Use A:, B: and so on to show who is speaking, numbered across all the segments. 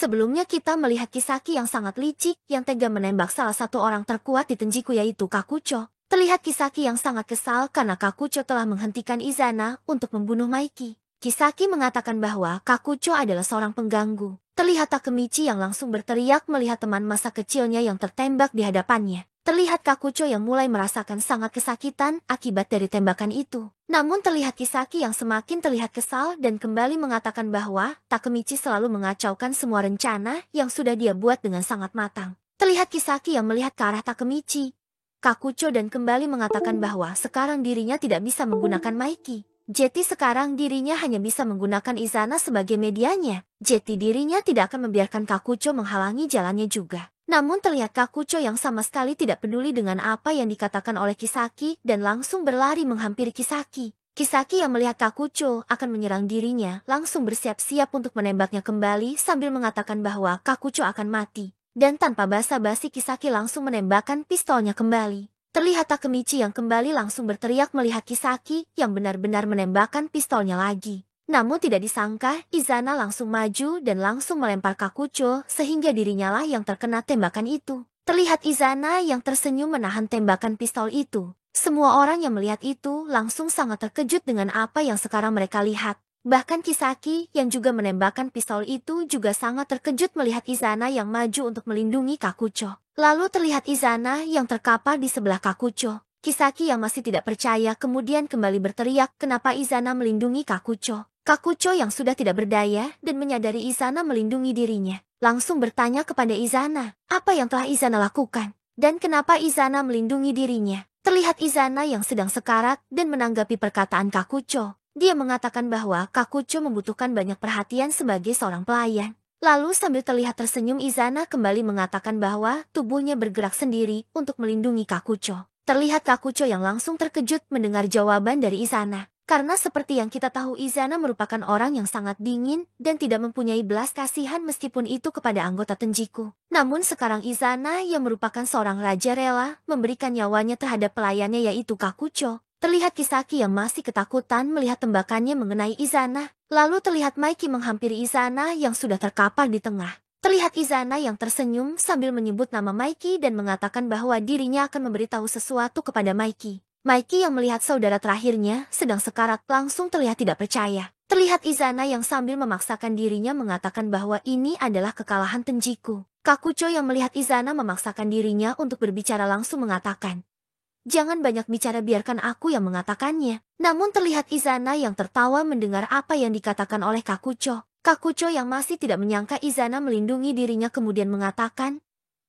A: Sebelumnya kita melihat Kisaki yang sangat licik yang tega menembak salah satu orang terkuat di Tenjiku yaitu Kakucho. Terlihat Kisaki yang sangat kesal karena Kakucho telah menghentikan Izana untuk membunuh Maiki. Kisaki mengatakan bahwa Kakucho adalah seorang pengganggu. Terlihat Takemichi yang langsung berteriak melihat teman masa kecilnya yang tertembak di hadapannya. Terlihat Kakucho yang mulai merasakan sangat kesakitan akibat dari tembakan itu. Namun terlihat Kisaki yang semakin terlihat kesal dan kembali mengatakan bahwa Takemichi selalu mengacaukan semua rencana yang sudah dia buat dengan sangat matang. Terlihat Kisaki yang melihat ke arah Takemichi, Kakucho dan kembali mengatakan bahwa sekarang dirinya tidak bisa menggunakan Maiki. Jadi sekarang dirinya hanya bisa menggunakan Izana sebagai medianya. Jadi dirinya tidak akan membiarkan Kakucho menghalangi jalannya juga. Namun terlihat Kakucho yang sama sekali tidak peduli dengan apa yang dikatakan oleh Kisaki dan langsung berlari menghampiri Kisaki. Kisaki yang melihat Kakucho akan menyerang dirinya langsung bersiap-siap untuk menembaknya kembali sambil mengatakan bahwa Kakucho akan mati. Dan tanpa basa-basi Kisaki langsung menembakkan pistolnya kembali. Terlihat Takemichi yang kembali langsung berteriak melihat Kisaki yang benar-benar menembakkan pistolnya lagi. Namun tidak disangka, Izana langsung maju dan langsung melempar Kakucho sehingga dirinya lah yang terkena tembakan itu. Terlihat Izana yang tersenyum menahan tembakan pistol itu. Semua orang yang melihat itu langsung sangat terkejut dengan apa yang sekarang mereka lihat. Bahkan Kisaki yang juga menembakkan pistol itu juga sangat terkejut melihat Izana yang maju untuk melindungi Kakucho. Lalu terlihat Izana yang terkapar di sebelah Kakucho. Kisaki yang masih tidak percaya kemudian kembali berteriak kenapa Izana melindungi Kakucho. Kakucho yang sudah tidak berdaya dan menyadari Izana melindungi dirinya, langsung bertanya kepada Izana, apa yang telah Izana lakukan, dan kenapa Izana melindungi dirinya. Terlihat Izana yang sedang sekarat dan menanggapi perkataan Kakucho. Dia mengatakan bahwa Kakucho membutuhkan banyak perhatian sebagai seorang pelayan. Lalu sambil terlihat tersenyum Izana kembali mengatakan bahwa tubuhnya bergerak sendiri untuk melindungi Kakucho. Terlihat Kakucho yang langsung terkejut mendengar jawaban dari Izana. Karena seperti yang kita tahu Izana merupakan orang yang sangat dingin dan tidak mempunyai belas kasihan meskipun itu kepada anggota Tenjiku. Namun sekarang Izana yang merupakan seorang raja rela memberikan nyawanya terhadap pelayannya yaitu Kakucho. Terlihat Kisaki yang masih ketakutan melihat tembakannya mengenai Izana. Lalu terlihat Maiki menghampiri Izana yang sudah terkapar di tengah. Terlihat Izana yang tersenyum sambil menyebut nama Maiki dan mengatakan bahwa dirinya akan memberitahu sesuatu kepada Maiki. Maiki yang melihat saudara terakhirnya sedang sekarat langsung terlihat tidak percaya. Terlihat Izana yang sambil memaksakan dirinya mengatakan bahwa ini adalah kekalahan Tenjiku. Kakucho yang melihat Izana memaksakan dirinya untuk berbicara langsung mengatakan, jangan banyak bicara biarkan aku yang mengatakannya. Namun terlihat Izana yang tertawa mendengar apa yang dikatakan oleh Kakucho. Kakucho yang masih tidak menyangka Izana melindungi dirinya kemudian mengatakan,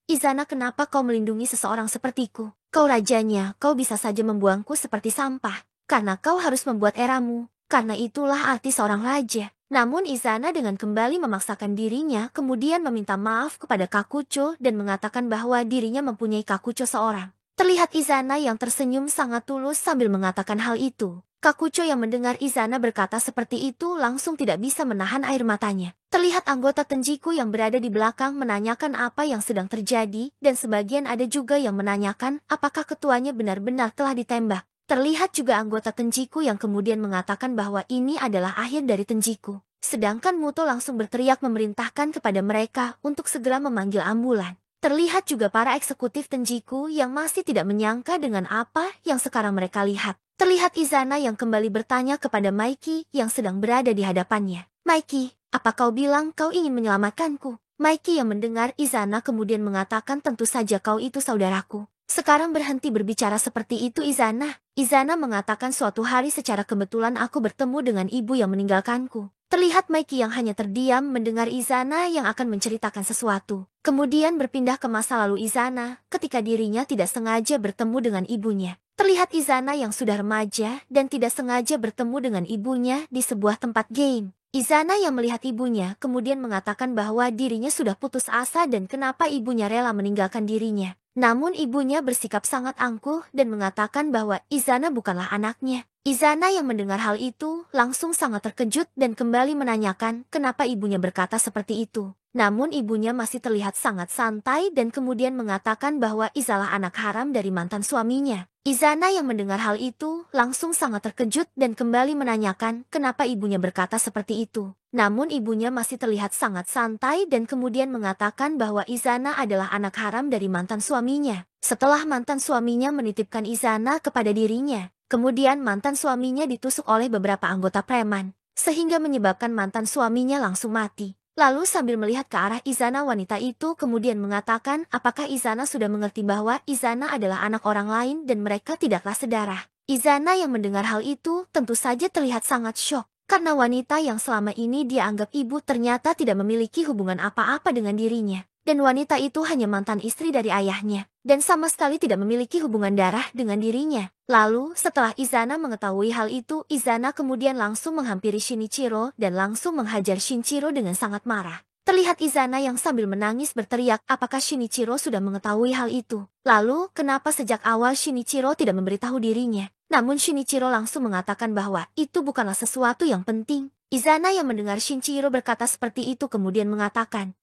A: Izana kenapa kau melindungi seseorang sepertiku? Kau rajanya, kau bisa saja membuangku seperti sampah. Karena kau harus membuat eramu. Karena itulah arti seorang raja. Namun Izana dengan kembali memaksakan dirinya kemudian meminta maaf kepada Kakucho dan mengatakan bahwa dirinya mempunyai Kakucho seorang. Terlihat Izana yang tersenyum sangat tulus sambil mengatakan hal itu. Kakucho yang mendengar Izana berkata seperti itu langsung tidak bisa menahan air matanya. Terlihat anggota Tenjiku yang berada di belakang menanyakan apa yang sedang terjadi dan sebagian ada juga yang menanyakan apakah ketuanya benar-benar telah ditembak. Terlihat juga anggota Tenjiku yang kemudian mengatakan bahwa ini adalah akhir dari Tenjiku. Sedangkan Muto langsung berteriak memerintahkan kepada mereka untuk segera memanggil ambulan. Terlihat juga para eksekutif Tenjiku yang masih tidak menyangka dengan apa yang sekarang mereka lihat. Terlihat Izana yang kembali bertanya kepada Maiki yang sedang berada di hadapannya. Maiki, apa kau bilang kau ingin menyelamatkanku? Maiki yang mendengar Izana kemudian mengatakan tentu saja kau itu saudaraku. Sekarang berhenti berbicara seperti itu Izana. Izana mengatakan suatu hari secara kebetulan aku bertemu dengan ibu yang meninggalkanku. Terlihat Maiki yang hanya terdiam mendengar Izana yang akan menceritakan sesuatu. Kemudian berpindah ke masa lalu Izana ketika dirinya tidak sengaja bertemu dengan ibunya. Terlihat Izana yang sudah remaja dan tidak sengaja bertemu dengan ibunya di sebuah tempat game. Izana yang melihat ibunya kemudian mengatakan bahwa dirinya sudah putus asa dan kenapa ibunya rela meninggalkan dirinya. Namun ibunya bersikap sangat angkuh dan mengatakan bahwa Izana bukanlah anaknya. Izana yang mendengar hal itu langsung sangat terkejut dan kembali menanyakan kenapa ibunya berkata seperti itu. Namun ibunya masih terlihat sangat santai dan kemudian mengatakan bahwa Izalah anak haram dari mantan suaminya. Izana yang mendengar hal itu langsung sangat terkejut dan kembali menanyakan kenapa ibunya berkata seperti itu. Namun ibunya masih terlihat sangat santai dan kemudian mengatakan bahwa Izana adalah anak haram dari mantan suaminya. Setelah mantan suaminya menitipkan Izana kepada dirinya, kemudian mantan suaminya ditusuk oleh beberapa anggota preman, sehingga menyebabkan mantan suaminya langsung mati. Lalu sambil melihat ke arah Izana, wanita itu kemudian mengatakan apakah Izana sudah mengerti bahwa Izana adalah anak orang lain dan mereka tidaklah sedarah. Izana yang mendengar hal itu tentu saja terlihat sangat syok, karena wanita yang selama ini dia anggap ibu ternyata tidak memiliki hubungan apa-apa dengan dirinya. Dan wanita itu hanya mantan istri dari ayahnya, dan sama sekali tidak memiliki hubungan darah dengan dirinya. Lalu, setelah Izana mengetahui hal itu, Izana kemudian langsung menghampiri Shinichiro dan langsung menghajar Shinichiro dengan sangat marah. Terlihat Izana yang sambil menangis berteriak apakah Shinichiro sudah mengetahui hal itu. Lalu, kenapa sejak awal Shinichiro tidak memberitahu dirinya? Namun Shinichiro langsung mengatakan bahwa itu bukanlah sesuatu yang penting. Izana yang mendengar Shinichiro berkata seperti itu kemudian mengatakan,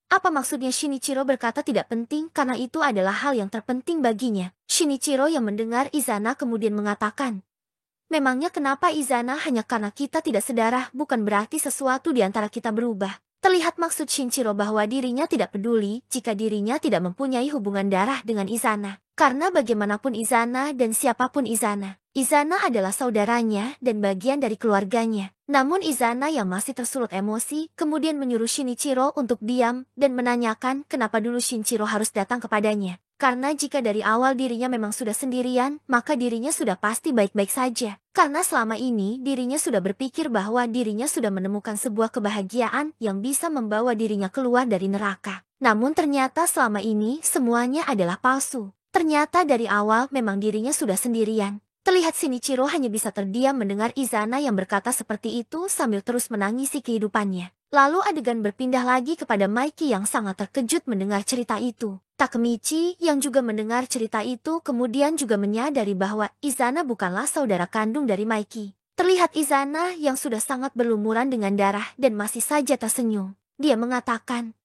A: apa maksudnya Shinichiro berkata tidak penting karena itu adalah hal yang terpenting baginya? Shinichiro yang mendengar Izana kemudian mengatakan, memangnya kenapa Izana hanya karena kita tidak sedarah bukan berarti sesuatu di antara kita berubah. Terlihat maksud Shinichiro bahwa dirinya tidak peduli jika dirinya tidak mempunyai hubungan darah dengan Izana. Karena bagaimanapun Izana dan siapapun Izana, Izana adalah saudaranya dan bagian dari keluarganya. Namun Izana yang masih tersulut emosi kemudian menyuruh Shinichiro untuk diam dan menanyakan kenapa dulu Shinichiro harus datang kepadanya. Karena jika dari awal dirinya memang sudah sendirian, maka dirinya sudah pasti baik-baik saja. Karena selama ini dirinya sudah berpikir bahwa dirinya sudah menemukan sebuah kebahagiaan yang bisa membawa dirinya keluar dari neraka. Namun ternyata selama ini semuanya adalah palsu. Ternyata dari awal memang dirinya sudah sendirian. Terlihat Shinichiro hanya bisa terdiam mendengar Izana yang berkata seperti itu sambil terus menangisi kehidupannya. Lalu adegan berpindah lagi kepada Maiki yang sangat terkejut mendengar cerita itu. Takemichi yang juga mendengar cerita itu kemudian juga menyadari bahwa Izana bukanlah saudara kandung dari Maiki. Terlihat Izana yang sudah sangat berlumuran dengan darah dan masih saja tersenyum. Dia mengatakan,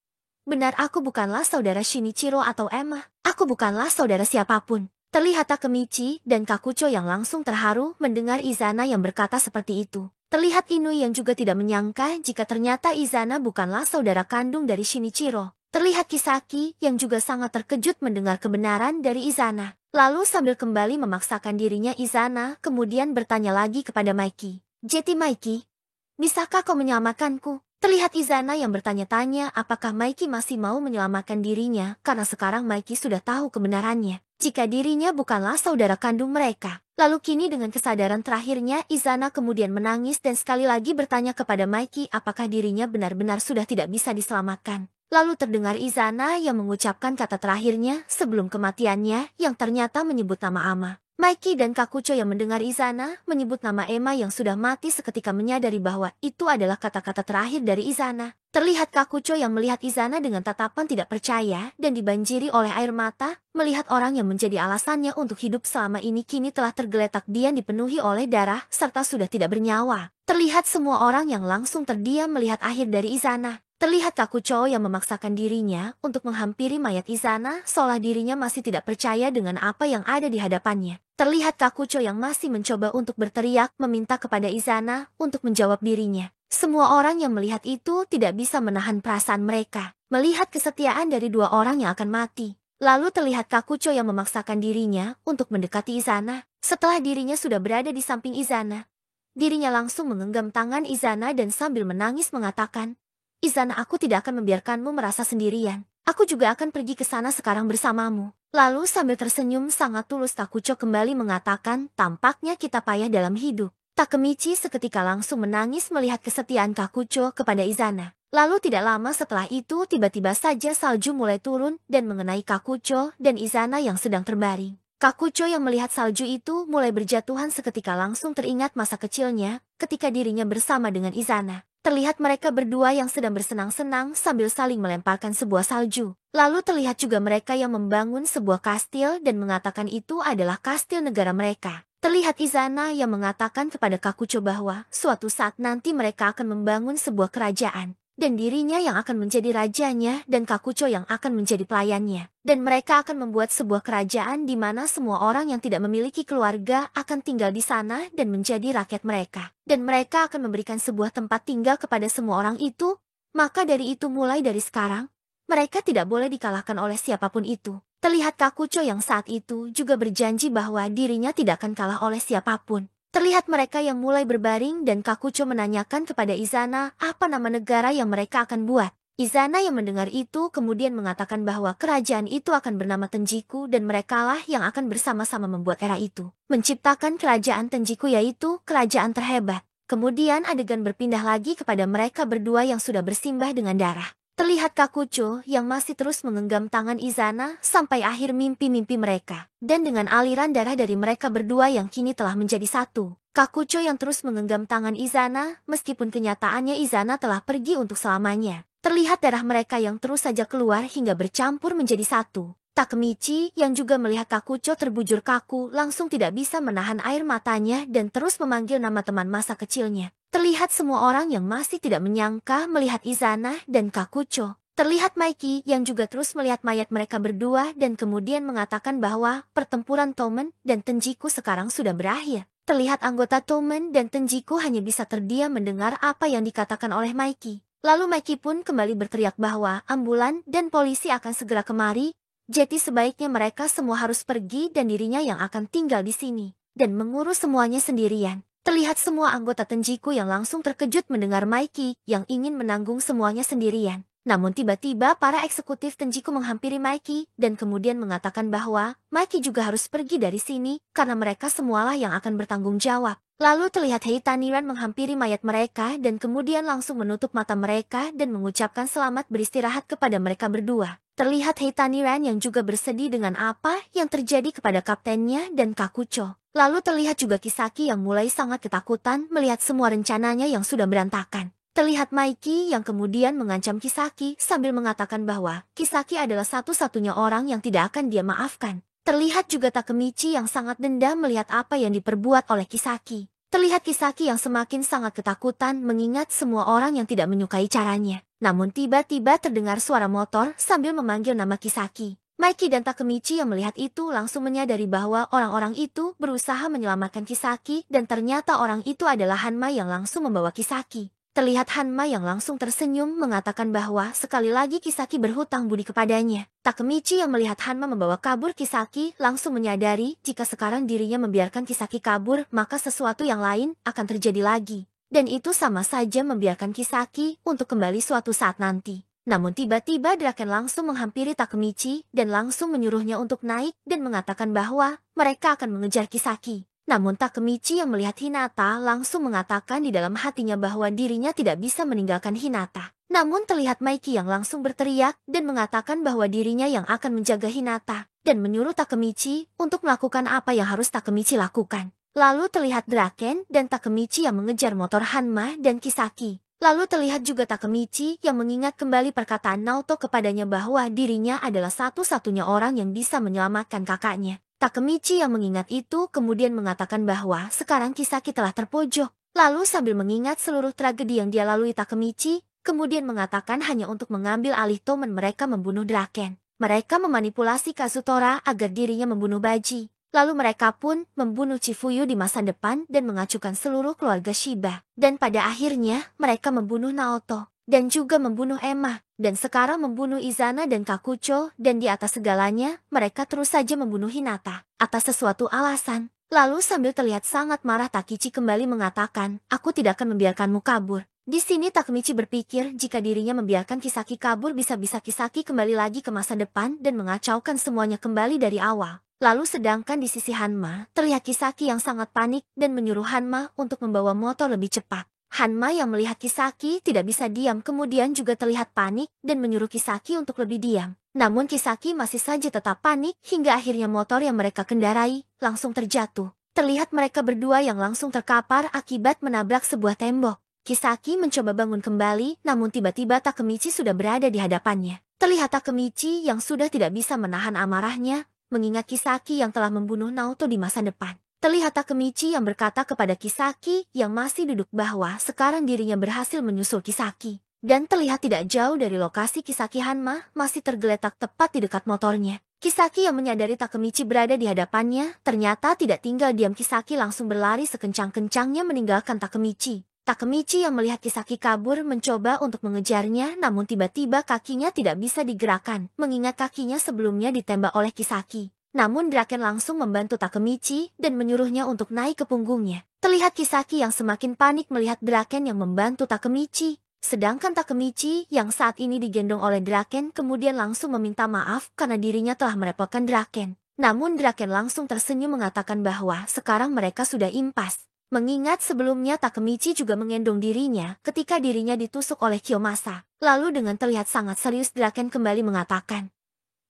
A: benar, aku bukanlah saudara Shinichiro atau Emma. Aku bukanlah saudara siapapun. Terlihat Takemichi dan Kakucho yang langsung terharu mendengar Izana yang berkata seperti itu. Terlihat Inui yang juga tidak menyangka jika ternyata Izana bukanlah saudara kandung dari Shinichiro. Terlihat Kisaki yang juga sangat terkejut mendengar kebenaran dari Izana. Lalu sambil kembali memaksakan dirinya Izana kemudian bertanya lagi kepada Maiki. Jeti Maiki, bisakah kau menyelamatkanku? Terlihat Izana yang bertanya-tanya apakah Maiki masih mau menyelamatkan dirinya karena sekarang Maiki sudah tahu kebenarannya. Jika dirinya bukanlah saudara kandung mereka. Lalu kini dengan kesadaran terakhirnya Izana kemudian menangis dan sekali lagi bertanya kepada Maiki apakah dirinya benar-benar sudah tidak bisa diselamatkan. Lalu terdengar Izana yang mengucapkan kata terakhirnya sebelum kematiannya yang ternyata menyebut nama Ama. Maiki dan Kakucho yang mendengar Izana menyebut nama Emma yang sudah mati seketika menyadari bahwa itu adalah kata-kata terakhir dari Izana. Terlihat Kakucho yang melihat Izana dengan tatapan tidak percaya dan dibanjiri oleh air mata, melihat orang yang menjadi alasannya untuk hidup selama ini kini telah tergeletak diam dipenuhi oleh darah serta sudah tidak bernyawa. Terlihat semua orang yang langsung terdiam melihat akhir dari Izana. Terlihat Kakucho yang memaksakan dirinya untuk menghampiri mayat Izana seolah dirinya masih tidak percaya dengan apa yang ada di hadapannya. Terlihat Kakucho yang masih mencoba untuk berteriak meminta kepada Izana untuk menjawab dirinya. Semua orang yang melihat itu tidak bisa menahan perasaan mereka. Melihat kesetiaan dari dua orang yang akan mati. Lalu terlihat Kakucho yang memaksakan dirinya untuk mendekati Izana. Setelah dirinya sudah berada di samping Izana, dirinya langsung menggenggam tangan Izana dan sambil menangis mengatakan, Izana, aku tidak akan membiarkanmu merasa sendirian. Aku juga akan pergi ke sana sekarang bersamamu. Lalu sambil tersenyum sangat tulus Kakucho kembali mengatakan, tampaknya kita payah dalam hidup. Takemichi seketika langsung menangis melihat kesetiaan Kakucho kepada Izana. Lalu tidak lama setelah itu tiba-tiba saja salju mulai turun dan mengenai Kakucho dan Izana yang sedang terbaring. Kakucho yang melihat salju itu mulai berjatuhan seketika langsung teringat masa kecilnya ketika dirinya bersama dengan Izana. Terlihat mereka berdua yang sedang bersenang-senang sambil saling melemparkan sebuah salju. Lalu terlihat juga mereka yang membangun sebuah kastil dan mengatakan itu adalah kastil negara mereka. Terlihat Izana yang mengatakan kepada Kakucho bahwa suatu saat nanti mereka akan membangun sebuah kerajaan. dan dirinya yang akan menjadi rajanya dan Kakucho yang akan menjadi pelayannya. Dan mereka akan membuat sebuah kerajaan di mana semua orang yang tidak memiliki keluarga akan tinggal di sana dan menjadi rakyat mereka. Dan mereka akan memberikan sebuah tempat tinggal kepada semua orang itu. Maka dari itu mulai dari sekarang, mereka tidak boleh dikalahkan oleh siapapun itu. Terlihat Kakucho yang saat itu juga berjanji bahwa dirinya tidak akan kalah oleh siapapun. Terlihat mereka yang mulai berbaring dan Kakucho menanyakan kepada Izana apa nama negara yang mereka akan buat. Izana yang mendengar itu kemudian mengatakan bahwa kerajaan itu akan bernama Tenjiku dan merekalah yang akan bersama-sama membuat era itu. Menciptakan kerajaan Tenjiku yaitu kerajaan terhebat. Kemudian adegan berpindah lagi kepada mereka berdua yang sudah bersimbah dengan darah. Terlihat Kakucho yang masih terus menggenggam tangan Izana sampai akhir mimpi-mimpi mereka. Dan dengan aliran darah dari mereka berdua yang kini telah menjadi satu. Kakucho yang terus menggenggam tangan Izana meskipun kenyataannya Izana telah pergi untuk selamanya. Terlihat darah mereka yang terus saja keluar hingga bercampur menjadi satu. Takemichi yang juga melihat Kakucho terbujur kaku langsung tidak bisa menahan air matanya dan terus memanggil nama teman masa kecilnya. Terlihat semua orang yang masih tidak menyangka melihat Izana dan Kakucho. Terlihat Maiki yang juga terus melihat mayat mereka berdua dan kemudian mengatakan bahwa pertempuran Tomen dan Tenjiku sekarang sudah berakhir. Terlihat anggota Tomen dan Tenjiku hanya bisa terdiam mendengar apa yang dikatakan oleh Maiki. Lalu Maiki pun kembali berteriak bahwa ambulan dan polisi akan segera kemari. Jadi sebaiknya mereka semua harus pergi dan dirinya yang akan tinggal di sini dan mengurus semuanya sendirian. Terlihat semua anggota Tenjiku yang langsung terkejut mendengar Maiki yang ingin menanggung semuanya sendirian. Namun tiba-tiba para eksekutif Tenjiku menghampiri Maiki dan kemudian mengatakan bahwa Maiki juga harus pergi dari sini karena mereka semualah yang akan bertanggung jawab. Lalu terlihat Heitaniran menghampiri mayat mereka dan kemudian langsung menutup mata mereka dan mengucapkan selamat beristirahat kepada mereka berdua. Terlihat Heitaniran yang juga bersedih dengan apa yang terjadi kepada kaptennya dan Kakucho. Lalu terlihat juga Kisaki yang mulai sangat ketakutan melihat semua rencananya yang sudah berantakan. Terlihat Maiki yang kemudian mengancam Kisaki sambil mengatakan bahwa Kisaki adalah satu-satunya orang yang tidak akan dia maafkan. Terlihat juga Takemichi yang sangat dendam melihat apa yang diperbuat oleh Kisaki. Terlihat Kisaki yang semakin sangat ketakutan mengingat semua orang yang tidak menyukai caranya. Namun tiba-tiba terdengar suara motor sambil memanggil nama Kisaki. Maiki dan Takemichi yang melihat itu langsung menyadari bahwa orang-orang itu berusaha menyelamatkan Kisaki dan ternyata orang itu adalah Hanma yang langsung membawa Kisaki. Terlihat Hanma yang langsung tersenyum mengatakan bahwa sekali lagi Kisaki berhutang budi kepadanya. Takemichi yang melihat Hanma membawa kabur Kisaki langsung menyadari jika sekarang dirinya membiarkan Kisaki kabur maka sesuatu yang lain akan terjadi lagi. Dan itu sama saja membiarkan Kisaki untuk kembali suatu saat nanti. Namun tiba-tiba Draken langsung menghampiri Takemichi dan langsung menyuruhnya untuk naik dan mengatakan bahwa mereka akan mengejar Kisaki. Namun Takemichi yang melihat Hinata langsung mengatakan di dalam hatinya bahwa dirinya tidak bisa meninggalkan Hinata. Namun terlihat Maiki yang langsung berteriak dan mengatakan bahwa dirinya yang akan menjaga Hinata dan menyuruh Takemichi untuk melakukan apa yang harus Takemichi lakukan. Lalu terlihat Draken dan Takemichi yang mengejar motor Hanma dan Kisaki. Lalu terlihat juga Takemichi yang mengingat kembali perkataan Naoto kepadanya bahwa dirinya adalah satu-satunya orang yang bisa menyelamatkan kakaknya. Takemichi yang mengingat itu kemudian mengatakan bahwa sekarang Kisaki telah terpojok. Lalu sambil mengingat seluruh tragedi yang dia lalui Takemichi, kemudian mengatakan hanya untuk mengambil alih Tomen mereka membunuh Draken. Mereka memanipulasi Kazutora agar dirinya membunuh Baji. Lalu mereka pun membunuh Chifuyu di masa depan dan mengacukan seluruh keluarga Shiba. Dan pada akhirnya mereka membunuh Naoto. Dan juga membunuh Emma, dan sekarang membunuh Izana dan Kakucho, dan di atas segalanya, mereka terus saja membunuh Hinata, atas sesuatu alasan. Lalu sambil terlihat sangat marah Takichi kembali mengatakan, aku tidak akan membiarkanmu kabur. Di sini Takemichi berpikir jika dirinya membiarkan Kisaki kabur bisa-bisa Kisaki kembali lagi ke masa depan dan mengacaukan semuanya kembali dari awal. Lalu sedangkan di sisi Hanma, terlihat Kisaki yang sangat panik dan menyuruh Hanma untuk membawa motor lebih cepat. Hanma yang melihat Kisaki tidak bisa diam kemudian juga terlihat panik dan menyuruh Kisaki untuk lebih diam. Namun Kisaki masih saja tetap panik hingga akhirnya motor yang mereka kendarai langsung terjatuh. Terlihat mereka berdua yang langsung terkapar akibat menabrak sebuah tembok. Kisaki mencoba bangun kembali namun tiba-tiba Takemichi sudah berada di hadapannya. Terlihat Takemichi yang sudah tidak bisa menahan amarahnya mengingat Kisaki yang telah membunuh Naoto di masa depan. Terlihat Takemichi yang berkata kepada Kisaki yang masih duduk bahwa sekarang dirinya berhasil menyusul Kisaki. Dan terlihat tidak jauh dari lokasi Kisaki, Hanma masih tergeletak tepat di dekat motornya. Kisaki yang menyadari Takemichi berada di hadapannya, ternyata tidak tinggal diam. Kisaki langsung berlari sekencang-kencangnya meninggalkan Takemichi. Takemichi yang melihat Kisaki kabur mencoba untuk mengejarnya, namun tiba-tiba kakinya tidak bisa digerakkan, mengingat kakinya sebelumnya ditembak oleh Kisaki. Namun Draken langsung membantu Takemichi dan menyuruhnya untuk naik ke punggungnya. Terlihat Kisaki yang semakin panik melihat Draken yang membantu Takemichi. Sedangkan Takemichi yang saat ini digendong oleh Draken kemudian langsung meminta maaf karena dirinya telah merepotkan Draken. Namun Draken langsung tersenyum mengatakan bahwa sekarang mereka sudah impas. Mengingat sebelumnya Takemichi juga menggendong dirinya ketika dirinya ditusuk oleh Kiyomasa. Lalu dengan terlihat sangat serius Draken kembali mengatakan,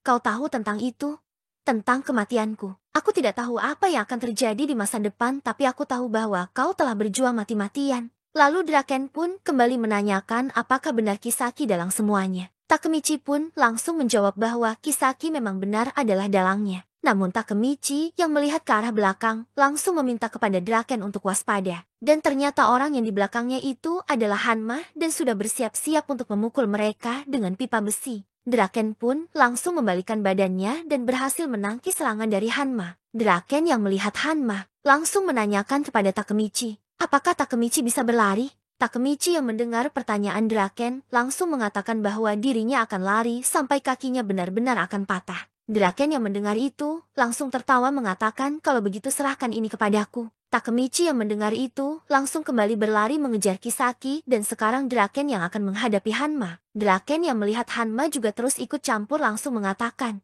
A: "Kau tahu tentang itu? Tentang kematianku. Aku tidak tahu apa yang akan terjadi di masa depan, tapi aku tahu bahwa kau telah berjuang mati-matian." Lalu Draken pun kembali menanyakan apakah benar Kisaki dalang semuanya. Takemichi pun langsung menjawab bahwa Kisaki memang benar adalah dalangnya. Namun Takemichi yang melihat ke arah belakang langsung meminta kepada Draken untuk waspada. Dan ternyata orang yang di belakangnya itu adalah Hanma dan sudah bersiap-siap untuk memukul mereka dengan pipa besi. Draken pun langsung membalikan badannya dan berhasil menangkis serangan dari Hanma. Draken yang melihat Hanma langsung menanyakan kepada Takemichi, apakah Takemichi bisa berlari? Takemichi yang mendengar pertanyaan Draken langsung mengatakan bahwa dirinya akan lari sampai kakinya benar-benar akan patah. Draken yang mendengar itu langsung tertawa mengatakan kalau begitu serahkan ini kepadaku. Takemichi yang mendengar itu langsung kembali berlari mengejar Kisaki dan sekarang Draken yang akan menghadapi Hanma. Draken yang melihat Hanma juga terus ikut campur langsung mengatakan,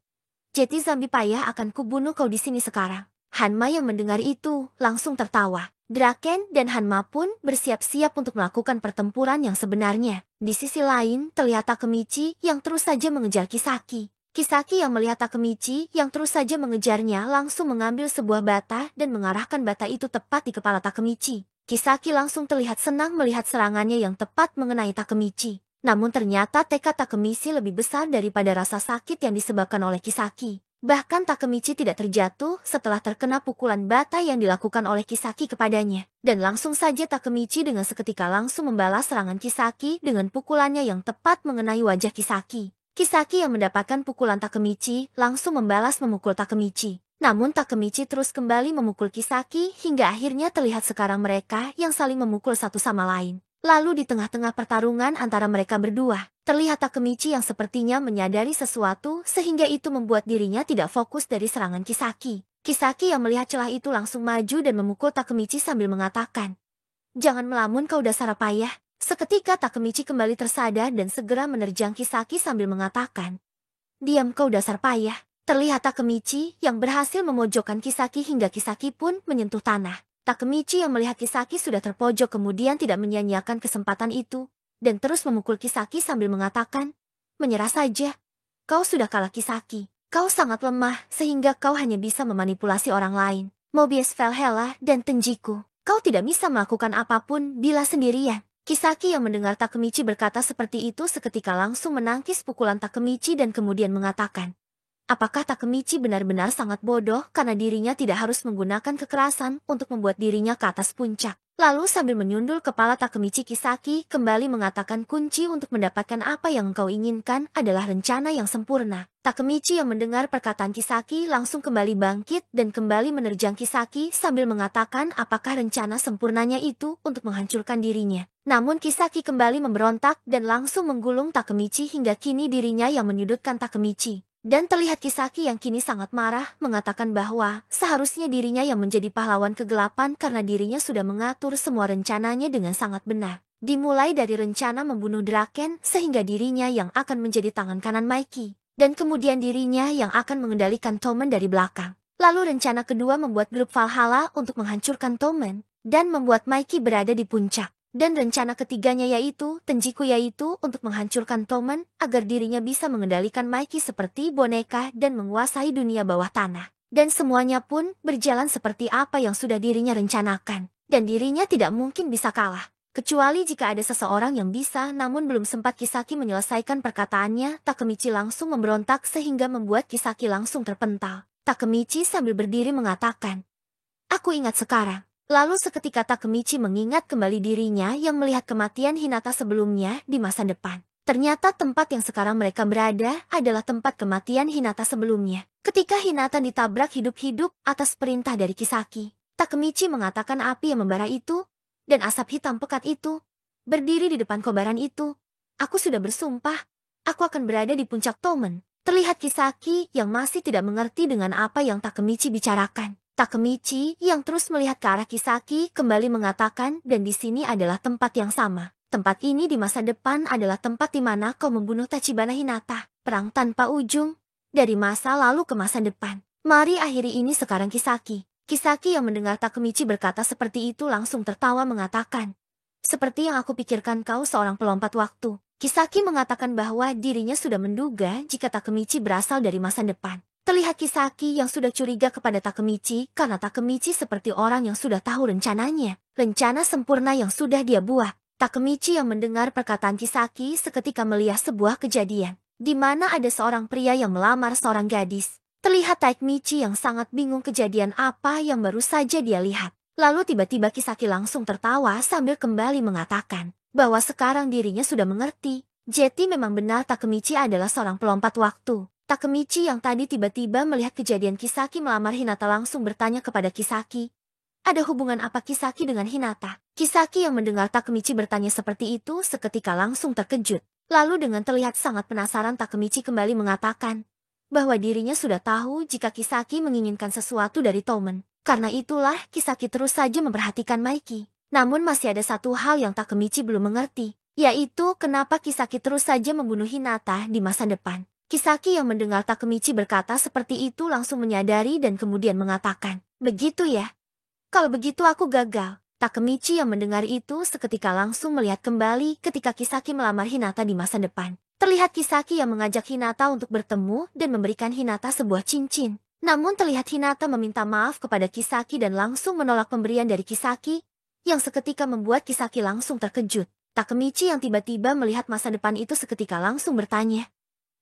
A: "Jadi Zambi payah akan kubunuh kau di sini sekarang." Hanma yang mendengar itu langsung tertawa. Draken dan Hanma pun bersiap-siap untuk melakukan pertempuran yang sebenarnya. Di sisi lain, terlihat Takemichi yang terus saja mengejar Kisaki. Kisaki yang melihat Takemichi yang terus saja mengejarnya langsung mengambil sebuah bata dan mengarahkan bata itu tepat di kepala Takemichi. Kisaki langsung terlihat senang melihat serangannya yang tepat mengenai Takemichi. Namun ternyata tekad Takemichi lebih besar daripada rasa sakit yang disebabkan oleh Kisaki. Bahkan Takemichi tidak terjatuh setelah terkena pukulan bata yang dilakukan oleh Kisaki kepadanya. Dan langsung saja Takemichi dengan seketika langsung membalas serangan Kisaki dengan pukulannya yang tepat mengenai wajah Kisaki. Kisaki yang mendapatkan pukulan Takemichi langsung membalas memukul Takemichi. Namun Takemichi terus kembali memukul Kisaki hingga akhirnya terlihat sekarang mereka yang saling memukul satu sama lain. Lalu di tengah-tengah pertarungan antara mereka berdua, terlihat Takemichi yang sepertinya menyadari sesuatu sehingga itu membuat dirinya tidak fokus dari serangan Kisaki. Kisaki yang melihat celah itu langsung maju dan memukul Takemichi sambil mengatakan, "Jangan melamun kau dasar payah." Seketika Takemichi kembali tersadar dan segera menerjang Kisaki sambil mengatakan, "Diam kau dasar payah." Terlihat Takemichi yang berhasil memojokkan Kisaki hingga Kisaki pun menyentuh tanah. Takemichi yang melihat Kisaki sudah terpojok kemudian tidak menyia-nyiakan kesempatan itu, dan terus memukul Kisaki sambil mengatakan, "Menyerah saja. Kau sudah kalah Kisaki. Kau sangat lemah sehingga kau hanya bisa memanipulasi orang lain. Mobius Valhalla dan Tenjiku. Kau tidak bisa melakukan apapun bila sendirian." Kisaki yang mendengar Takemichi berkata seperti itu seketika langsung menangkis pukulan Takemichi dan kemudian mengatakan, apakah Takemichi benar-benar sangat bodoh karena dirinya tidak harus menggunakan kekerasan untuk membuat dirinya ke atas puncak. Lalu sambil menyundul kepala Takemichi, Kisaki kembali mengatakan kunci untuk mendapatkan apa yang engkau inginkan adalah rencana yang sempurna. Takemichi yang mendengar perkataan Kisaki langsung kembali bangkit dan kembali menerjang Kisaki sambil mengatakan apakah rencana sempurnanya itu untuk menghancurkan dirinya. Namun Kisaki kembali memberontak dan langsung menggulung Takemichi hingga kini dirinya yang menyudutkan Takemichi. Dan terlihat Kisaki yang kini sangat marah mengatakan bahwa seharusnya dirinya yang menjadi pahlawan kegelapan karena dirinya sudah mengatur semua rencananya dengan sangat benar. Dimulai dari rencana membunuh Draken sehingga dirinya yang akan menjadi tangan kanan Mikey. Dan kemudian dirinya yang akan mengendalikan Tomen dari belakang. Lalu rencana kedua membuat grup Valhalla untuk menghancurkan Tomen dan membuat Mikey berada di puncak. Dan rencana ketiganya yaitu Tenjiku yaitu untuk menghancurkan Tomen agar dirinya bisa mengendalikan Mikey seperti boneka dan menguasai dunia bawah tanah. Dan semuanya pun berjalan seperti apa yang sudah dirinya rencanakan. Dan dirinya tidak mungkin bisa kalah. Kecuali jika ada seseorang yang bisa, namun belum sempat Kisaki menyelesaikan perkataannya, Takemichi langsung memberontak sehingga membuat Kisaki langsung terpental. Takemichi sambil berdiri mengatakan, "Aku ingat sekarang. Lalu seketika Takemichi mengingat kembali dirinya yang melihat kematian Hinata sebelumnya di masa depan. Ternyata tempat yang sekarang mereka berada adalah tempat kematian Hinata sebelumnya. Ketika Hinata ditabrak hidup-hidup atas perintah dari Kisaki, Takemichi mengatakan api yang membara itu, dan asap hitam pekat itu, berdiri di depan kobaran itu. Aku sudah bersumpah, aku akan berada di puncak Tomen. Terlihat Kisaki yang masih tidak mengerti dengan apa yang Takemichi bicarakan. Takemichi yang terus melihat ke arah Kisaki kembali mengatakan dan di sini adalah tempat yang sama. Tempat ini di masa depan adalah tempat di mana kau membunuh Tachibana Hinata. Perang tanpa ujung. Dari masa lalu ke masa depan. Mari akhiri ini sekarang Kisaki. Kisaki yang mendengar Takemichi berkata seperti itu langsung tertawa mengatakan. Seperti yang aku pikirkan kau seorang pelompat waktu. Kisaki mengatakan bahwa dirinya sudah menduga jika Takemichi berasal dari masa depan. Terlihat Kisaki yang sudah curiga kepada Takemichi karena Takemichi seperti orang yang sudah tahu rencananya. Rencana sempurna yang sudah dia buat. Takemichi yang mendengar perkataan Kisaki seketika melihat sebuah kejadian. Di mana ada seorang pria yang melamar seorang gadis. Terlihat Takemichi yang sangat bingung kejadian apa yang baru saja dia lihat. Lalu tiba-tiba Kisaki langsung tertawa sambil kembali mengatakan bahwa sekarang dirinya sudah mengerti. Jadi memang benar Takemichi adalah seorang pelompat waktu. Takemichi yang tadi tiba-tiba melihat kejadian Kisaki melamar Hinata langsung bertanya kepada Kisaki. Ada hubungan apa Kisaki dengan Hinata? Kisaki yang mendengar Takemichi bertanya seperti itu seketika langsung terkejut. Lalu dengan terlihat sangat penasaran Takemichi kembali mengatakan bahwa dirinya sudah tahu jika Kisaki menginginkan sesuatu dari Tomen. Karena itulah Kisaki terus saja memperhatikan Maiki. Namun masih ada satu hal yang Takemichi belum mengerti, yaitu kenapa Kisaki terus saja membunuh Hinata di masa depan. Kisaki yang mendengar Takemichi berkata seperti itu langsung menyadari dan kemudian mengatakan, begitu ya? Kalau begitu aku gagal. Takemichi yang mendengar itu seketika langsung melihat kembali ketika Kisaki melamar Hinata di masa depan. Terlihat Kisaki yang mengajak Hinata untuk bertemu dan memberikan Hinata sebuah cincin. Namun terlihat Hinata meminta maaf kepada Kisaki dan langsung menolak pemberian dari Kisaki, yang seketika membuat Kisaki langsung terkejut. Takemichi yang tiba-tiba melihat masa depan itu seketika langsung bertanya,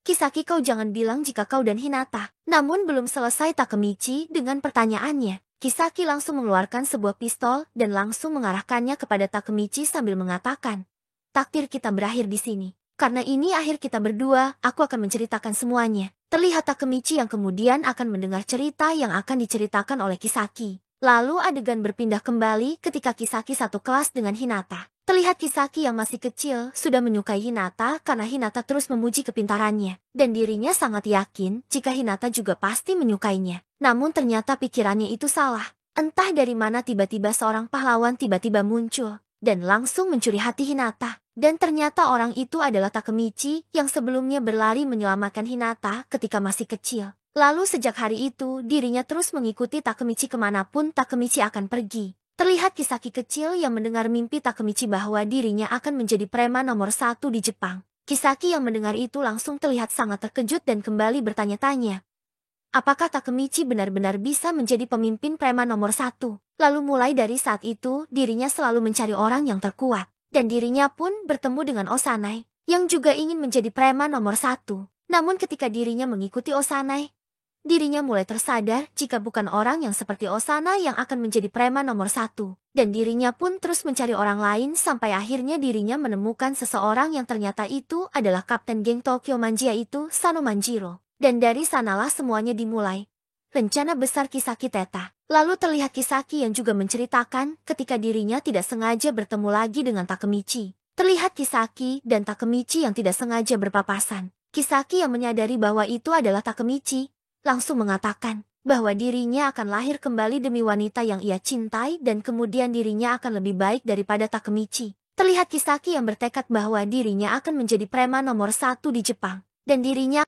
A: Kisaki kau jangan bilang jika kau dan Hinata. Namun belum selesai Takemichi dengan pertanyaannya. Kisaki langsung mengeluarkan sebuah pistol dan langsung mengarahkannya kepada Takemichi sambil mengatakan, takdir kita berakhir di sini. Karena ini akhir kita berdua, aku akan menceritakan semuanya. Terlihat Takemichi yang kemudian akan mendengar cerita yang akan diceritakan oleh Kisaki. Lalu adegan berpindah kembali ketika Kisaki satu kelas dengan Hinata. Terlihat Kisaki yang masih kecil sudah menyukai Hinata karena Hinata terus memuji kepintarannya. Dan dirinya sangat yakin jika Hinata juga pasti menyukainya. Namun ternyata pikirannya itu salah. Entah dari mana tiba-tiba seorang pahlawan tiba-tiba muncul. Dan langsung mencuri hati Hinata. Dan ternyata orang itu adalah Takemichi yang sebelumnya berlari menyelamatkan Hinata ketika masih kecil. Lalu sejak hari itu dirinya terus mengikuti Takemichi kemanapun Takemichi akan pergi. Terlihat Kisaki kecil yang mendengar mimpi Takemichi bahwa dirinya akan menjadi preman nomor 1 di Jepang. Kisaki yang mendengar itu langsung terlihat sangat terkejut dan kembali bertanya-tanya. Apakah Takemichi benar-benar bisa menjadi pemimpin preman nomor 1? Lalu mulai dari saat itu dirinya selalu mencari orang yang terkuat. Dan dirinya pun bertemu dengan Osanai, yang juga ingin menjadi preman nomor 1. Namun ketika dirinya mengikuti Osanai, dirinya mulai tersadar jika bukan orang yang seperti Osana yang akan menjadi preman nomor 1. Dan dirinya pun terus mencari orang lain sampai akhirnya dirinya menemukan seseorang yang ternyata itu adalah Kapten geng Tokyo Manjia itu, Sano Manjiro. Dan dari sanalah semuanya dimulai. Rencana besar Kisaki Teta. Lalu terlihat Kisaki yang juga menceritakan ketika dirinya tidak sengaja bertemu lagi dengan Takemichi. Terlihat Kisaki dan Takemichi yang tidak sengaja berpapasan. Kisaki yang menyadari bahwa itu adalah Takemichi langsung mengatakan bahwa dirinya akan lahir kembali demi wanita yang ia cintai dan kemudian dirinya akan lebih baik daripada Takemichi. Terlihat Kisaki yang bertekad bahwa dirinya akan menjadi preman nomor 1 di Jepang dan dirinya